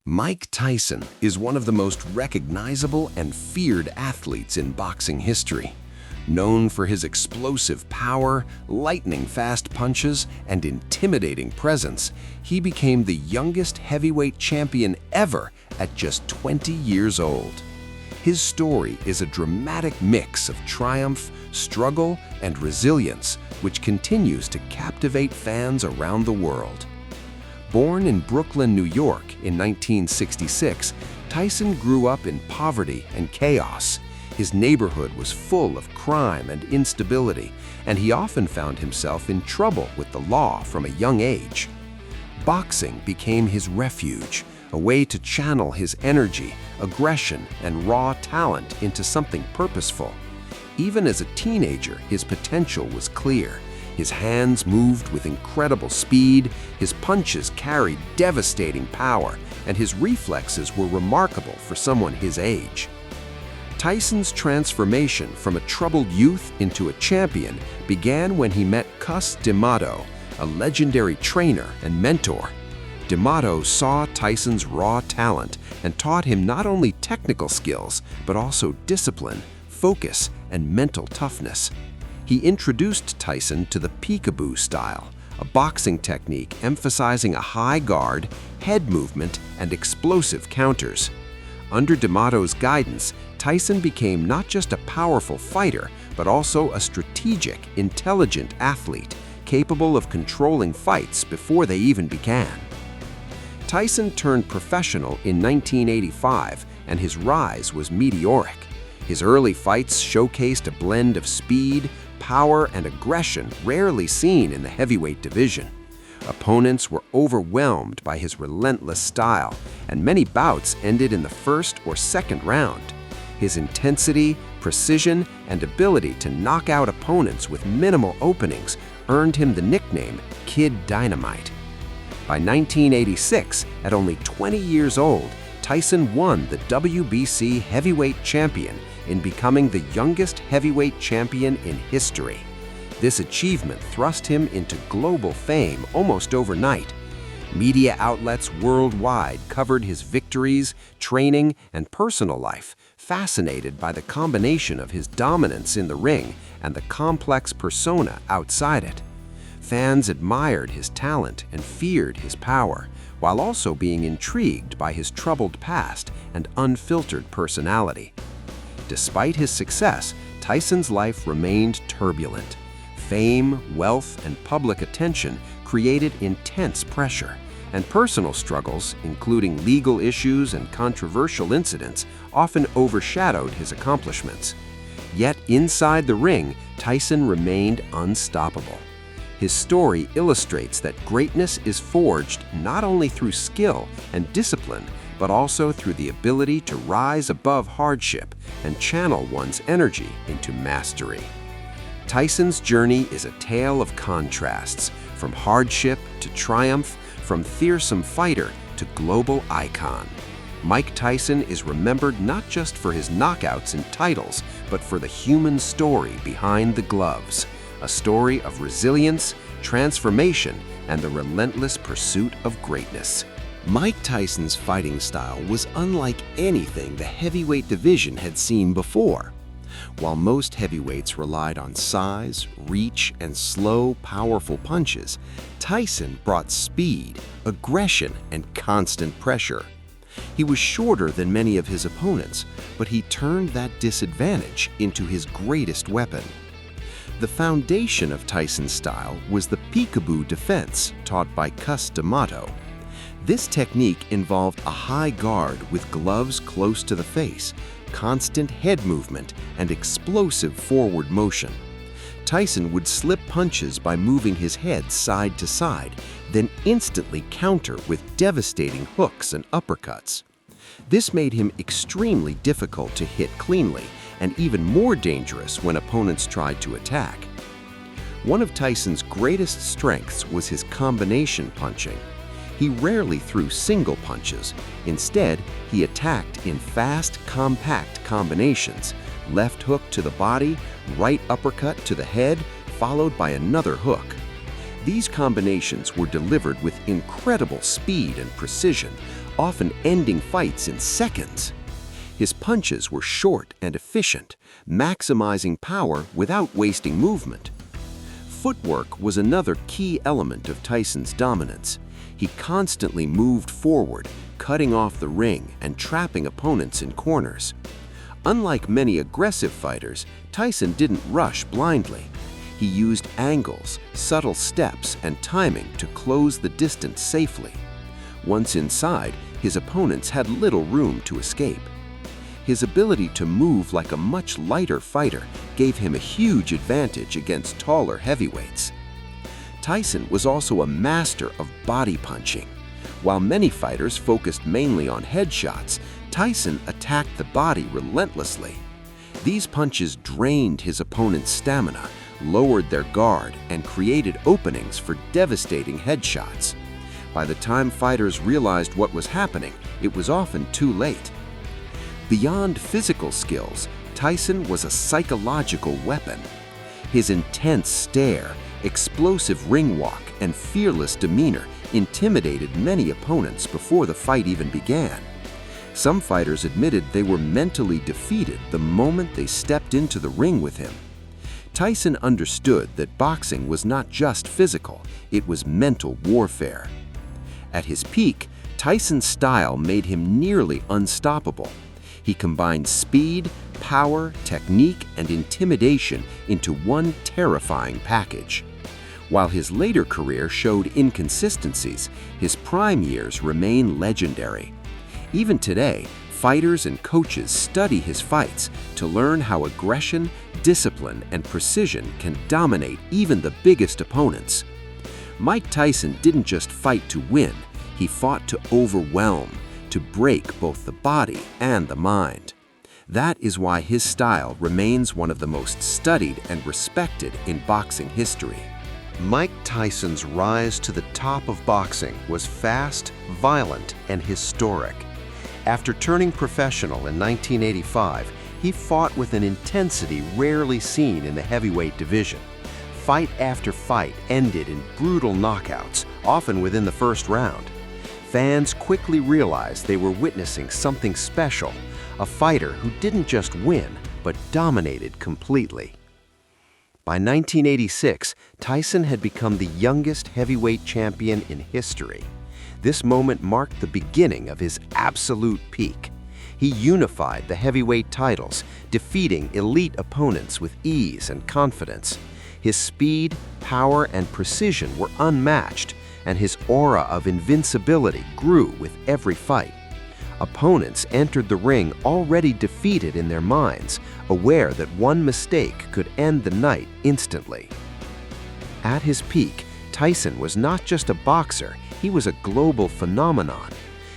Mike Tyson is one of the most recognizable and feared athletes in boxing history. Known for his explosive power, lightning-fast punches, and intimidating presence, he became the youngest heavyweight champion ever at just 20 years old. His story is a dramatic mix of triumph, struggle, and resilience, which continues to captivate fans around the world. Born in Brooklyn, New York in 1966, Tyson grew up in poverty and chaos. His neighborhood was full of crime and instability, and he often found himself in trouble with the law from a young age. Boxing became his refuge, a way to channel his energy, aggression, and raw talent into something purposeful. Even as a teenager, his potential was clear. His hands moved with incredible speed, his punches carried devastating power, and his reflexes were remarkable for someone his age. Tyson's transformation from a troubled youth into a champion began when he met Cus D'Amato, a legendary trainer and mentor. D'Amato saw Tyson's raw talent and taught him not only technical skills, but also discipline, focus, and mental toughness. He introduced Tyson to the peekaboo style, a boxing technique emphasizing a high guard, head movement, and explosive counters. Under D'Amato's guidance, Tyson became not just a powerful fighter, but also a strategic, intelligent athlete, capable of controlling fights before they even began. Tyson turned professional in 1985, and his rise was meteoric. His early fights showcased a blend of speed, power, and aggression rarely seen in the heavyweight division. Opponents were overwhelmed by his relentless style, and many bouts ended in the first or second round. His intensity, precision, and ability to knock out opponents with minimal openings earned him the nickname Kid Dynamite. By 1986, at only 20 years old, Tyson won the WBC heavyweight champion in becoming the youngest heavyweight champion in history. This achievement thrust him into global fame almost overnight. Media outlets worldwide covered his victories, training, and personal life, fascinated by the combination of his dominance in the ring and the complex persona outside it. Fans admired his talent and feared his power, while also being intrigued by his troubled past and unfiltered personality. Despite his success, Tyson's life remained turbulent. Fame, wealth, and public attention created intense pressure, and personal struggles, including legal issues and controversial incidents, often overshadowed his accomplishments. Yet inside the ring, Tyson remained unstoppable. His story illustrates that greatness is forged not only through skill and discipline, but also through the ability to rise above hardship and channel one's energy into mastery. Tyson's journey is a tale of contrasts, from hardship to triumph, from fearsome fighter to global icon. Mike Tyson is remembered not just for his knockouts and titles, but for the human story behind the gloves, a story of resilience, transformation, and the relentless pursuit of greatness. Mike Tyson's fighting style was unlike anything the heavyweight division had seen before. While most heavyweights relied on size, reach, and slow, powerful punches, Tyson brought speed, aggression, and constant pressure. He was shorter than many of his opponents, but he turned that disadvantage into his greatest weapon. The foundation of Tyson's style was the peekaboo defense taught by Cus D'Amato. This technique involved a high guard with gloves close to the face, constant head movement, and explosive forward motion. Tyson would slip punches by moving his head side to side, then instantly counter with devastating hooks and uppercuts. This made him extremely difficult to hit cleanly, and even more dangerous when opponents tried to attack. One of Tyson's greatest strengths was his combination punching. He rarely threw single punches. Instead, he attacked in fast, compact combinations: left hook to the body, right uppercut to the head, followed by another hook. These combinations were delivered with incredible speed and precision, often ending fights in seconds. His punches were short and efficient, maximizing power without wasting movement. Footwork was another key element of Tyson's dominance. He constantly moved forward, cutting off the ring and trapping opponents in corners. Unlike many aggressive fighters, Tyson didn't rush blindly. He used angles, subtle steps, and timing to close the distance safely. Once inside, his opponents had little room to escape. His ability to move like a much lighter fighter gave him a huge advantage against taller heavyweights. Tyson was also a master of body punching. While many fighters focused mainly on headshots, Tyson attacked the body relentlessly. These punches drained his opponent's stamina, lowered their guard, and created openings for devastating headshots. By the time fighters realized what was happening, it was often too late. Beyond physical skills, Tyson was a psychological weapon. His intense stare, explosive ring walk, and fearless demeanor intimidated many opponents before the fight even began. Some fighters admitted they were mentally defeated the moment they stepped into the ring with him. Tyson understood that boxing was not just physical, it was mental warfare. At his peak, Tyson's style made him nearly unstoppable. He combined speed, power, technique, and intimidation into one terrifying package. While his later career showed inconsistencies, his prime years remain legendary. Even today, fighters and coaches study his fights to learn how aggression, discipline, and precision can dominate even the biggest opponents. Mike Tyson didn't just fight to win, he fought to overwhelm, to break both the body and the mind. That is why his style remains one of the most studied and respected in boxing history. Mike Tyson's rise to the top of boxing was fast, violent, and historic. After turning professional in 1985, he fought with an intensity rarely seen in the heavyweight division. Fight after fight ended in brutal knockouts, often within the first round. Fans quickly realized they were witnessing something special, a fighter who didn't just win, but dominated completely. By 1986, Tyson had become the youngest heavyweight champion in history. This moment marked the beginning of his absolute peak. He unified the heavyweight titles, defeating elite opponents with ease and confidence. His speed, power, and precision were unmatched, and his aura of invincibility grew with every fight. Opponents entered the ring already defeated in their minds, aware that one mistake could end the night instantly. At his peak, Tyson was not just a boxer, he was a global phenomenon.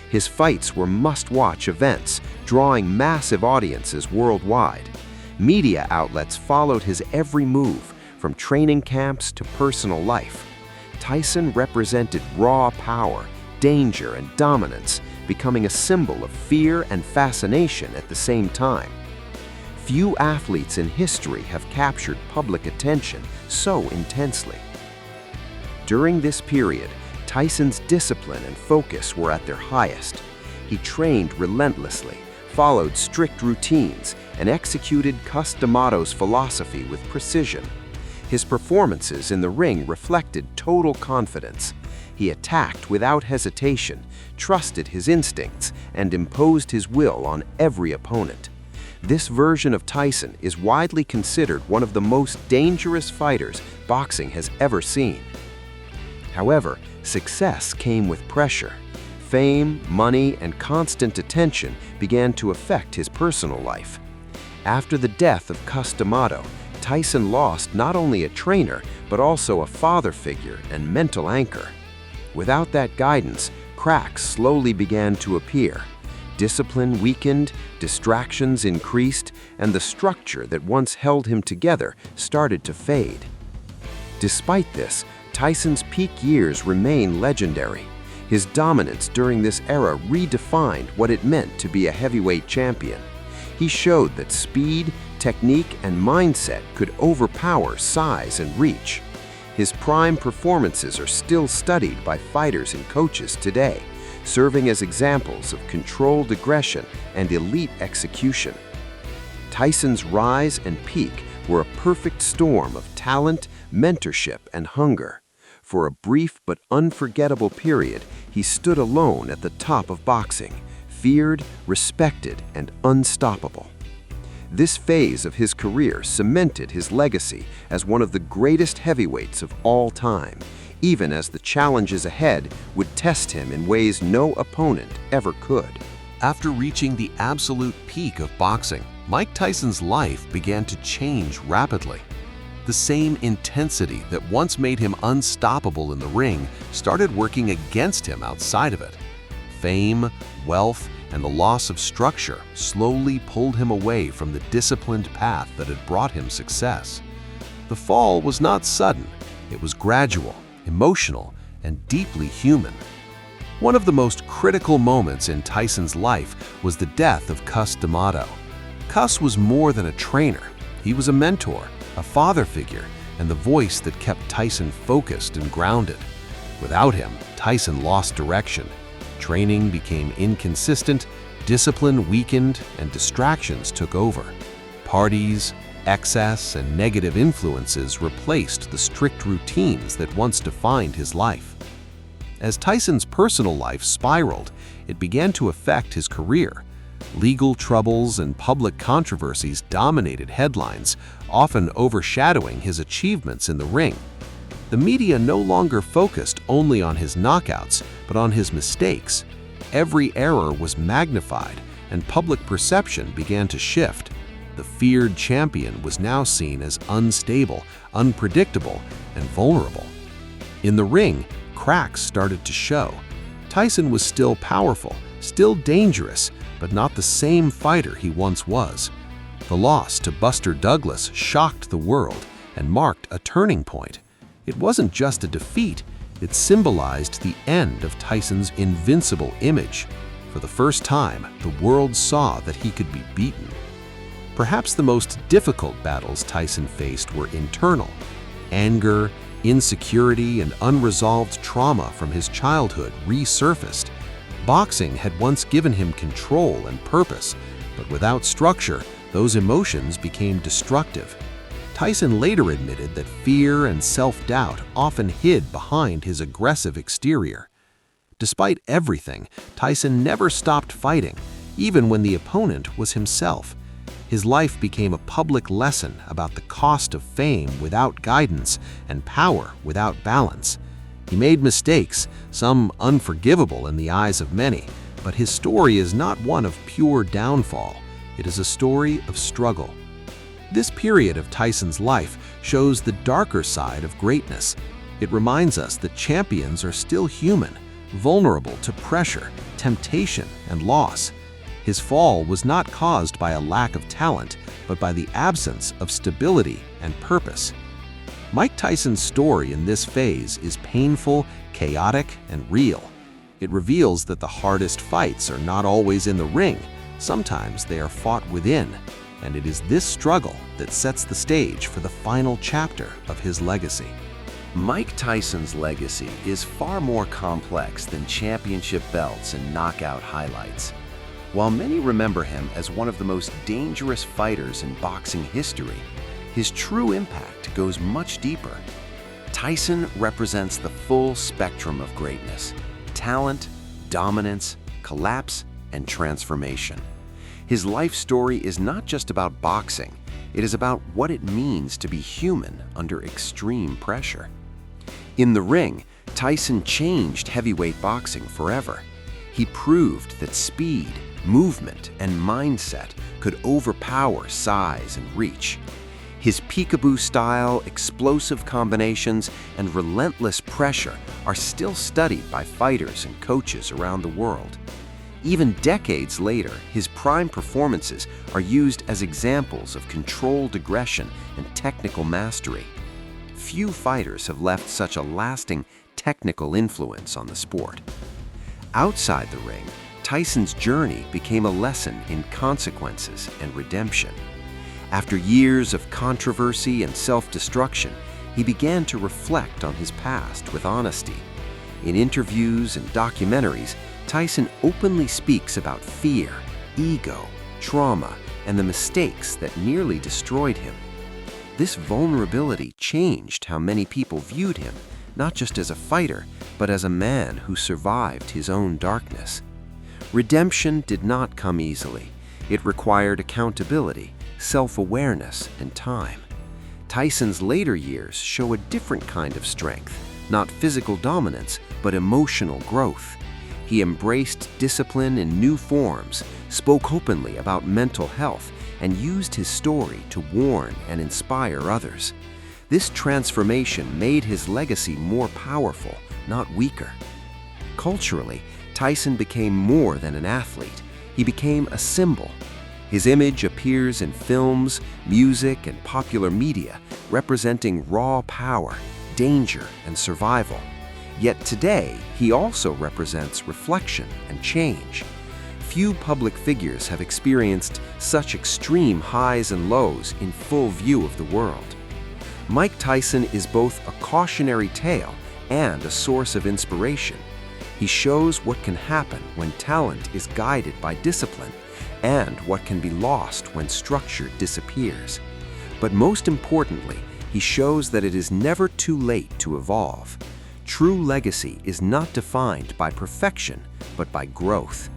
His fights were must-watch events, drawing massive audiences worldwide. Media outlets followed his every move, from training camps to personal life. Tyson represented raw power, danger, and dominance, becoming a symbol of fear and fascination at the same time. Few athletes in history have captured public attention so intensely. During this period, Tyson's discipline and focus were at their highest. He trained relentlessly, followed strict routines, and executed Cus D'Amato's philosophy with precision. His performances in the ring reflected total confidence. He attacked without hesitation, trusted his instincts, and imposed his will on every opponent. This version of Tyson is widely considered one of the most dangerous fighters boxing has ever seen. However, success came with pressure. Fame, money, and constant attention began to affect his personal life. After the death of Cus D'Amato, Tyson lost not only a trainer, but also a father figure and mental anchor. Without that guidance, cracks slowly began to appear. Discipline weakened, distractions increased, and the structure that once held him together started to fade. Despite this, Tyson's peak years remain legendary. His dominance during this era redefined what it meant to be a heavyweight champion. He showed that speed, technique, and mindset could overpower size and reach. His prime performances are still studied by fighters and coaches today, serving as examples of controlled aggression and elite execution. Tyson's rise and peak were a perfect storm of talent, mentorship, and hunger. For a brief but unforgettable period, he stood alone at the top of boxing, feared, respected, and unstoppable. This phase of his career cemented his legacy as one of the greatest heavyweights of all time, even as the challenges ahead would test him in ways no opponent ever could. After reaching the absolute peak of boxing, Mike Tyson's life began to change rapidly. The same intensity that once made him unstoppable in the ring started working against him outside of it. Fame, wealth, and the loss of structure slowly pulled him away from the disciplined path that had brought him success. The fall was not sudden. It was gradual, emotional, and deeply human. One of the most critical moments in Tyson's life was the death of Cus D'Amato. Cus was more than a trainer. He was a mentor, a father figure, and the voice that kept Tyson focused and grounded. Without him, Tyson lost direction. Training became inconsistent, discipline weakened, and distractions took over. Parties, excess, and negative influences replaced the strict routines that once defined his life. As Tyson's personal life spiraled, it began to affect his career. Legal troubles and public controversies dominated headlines, often overshadowing his achievements in the ring. The media no longer focused only on his knockouts, but on his mistakes. Every error was magnified, and public perception began to shift. The feared champion was now seen as unstable, unpredictable, and vulnerable. In the ring, cracks started to show. Tyson was still powerful, still dangerous, but not the same fighter he once was. The loss to Buster Douglas shocked the world and marked a turning point. It wasn't just a defeat, it symbolized the end of Tyson's invincible image. For the first time, the world saw that he could be beaten. Perhaps the most difficult battles Tyson faced were internal. Anger, insecurity, and unresolved trauma from his childhood resurfaced. Boxing had once given him control and purpose, but without structure, those emotions became destructive. Tyson later admitted that fear and self-doubt often hid behind his aggressive exterior. Despite everything, Tyson never stopped fighting, even when the opponent was himself. His life became a public lesson about the cost of fame without guidance and power without balance. He made mistakes, some unforgivable in the eyes of many, but his story is not one of pure downfall. It is a story of struggle. This period of Tyson's life shows the darker side of greatness. It reminds us that champions are still human, vulnerable to pressure, temptation, and loss. His fall was not caused by a lack of talent, but by the absence of stability and purpose. Mike Tyson's story in this phase is painful, chaotic, and real. It reveals that the hardest fights are not always in the ring. Sometimes they are fought within, and it is this struggle that sets the stage for the final chapter of his legacy. Mike Tyson's legacy is far more complex than championship belts and knockout highlights. While many remember him as one of the most dangerous fighters in boxing history, his true impact goes much deeper. Tyson represents the full spectrum of greatness: talent, dominance, collapse, and transformation. His life story is not just about boxing, it is about what it means to be human under extreme pressure. In the ring, Tyson changed heavyweight boxing forever. He proved that speed, movement, and mindset could overpower size and reach. His peekaboo style, explosive combinations, and relentless pressure are still studied by fighters and coaches around the world. Even decades later, his prime performances are used as examples of controlled aggression and technical mastery. Few fighters have left such a lasting technical influence on the sport. Outside the ring, Tyson's journey became a lesson in consequences and redemption. After years of controversy and self-destruction, he began to reflect on his past with honesty. In interviews and documentaries, Tyson openly speaks about fear, ego, trauma, and the mistakes that nearly destroyed him. This vulnerability changed how many people viewed him, not just as a fighter, but as a man who survived his own darkness. Redemption did not come easily. It required accountability, self-awareness, and time. Tyson's later years show a different kind of strength, not physical dominance, but emotional growth. He embraced discipline in new forms, spoke openly about mental health, and used his story to warn and inspire others. This transformation made his legacy more powerful, not weaker. Culturally, Tyson became more than an athlete. He became a symbol. His image appears in films, music, and popular media, representing raw power, danger, and survival. Yet today, he also represents reflection and change. Few public figures have experienced such extreme highs and lows in full view of the world. Mike Tyson is both a cautionary tale and a source of inspiration. He shows what can happen when talent is guided by discipline, and what can be lost when structure disappears. But most importantly, he shows that it is never too late to evolve. True legacy is not defined by perfection, but by growth.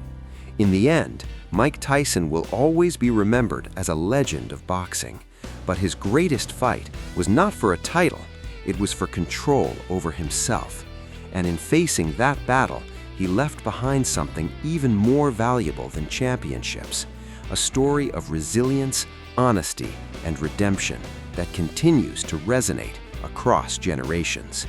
In the end, Mike Tyson will always be remembered as a legend of boxing. But his greatest fight was not for a title, it was for control over himself. And in facing that battle, he left behind something even more valuable than championships, a story of resilience, honesty, and redemption that continues to resonate across generations.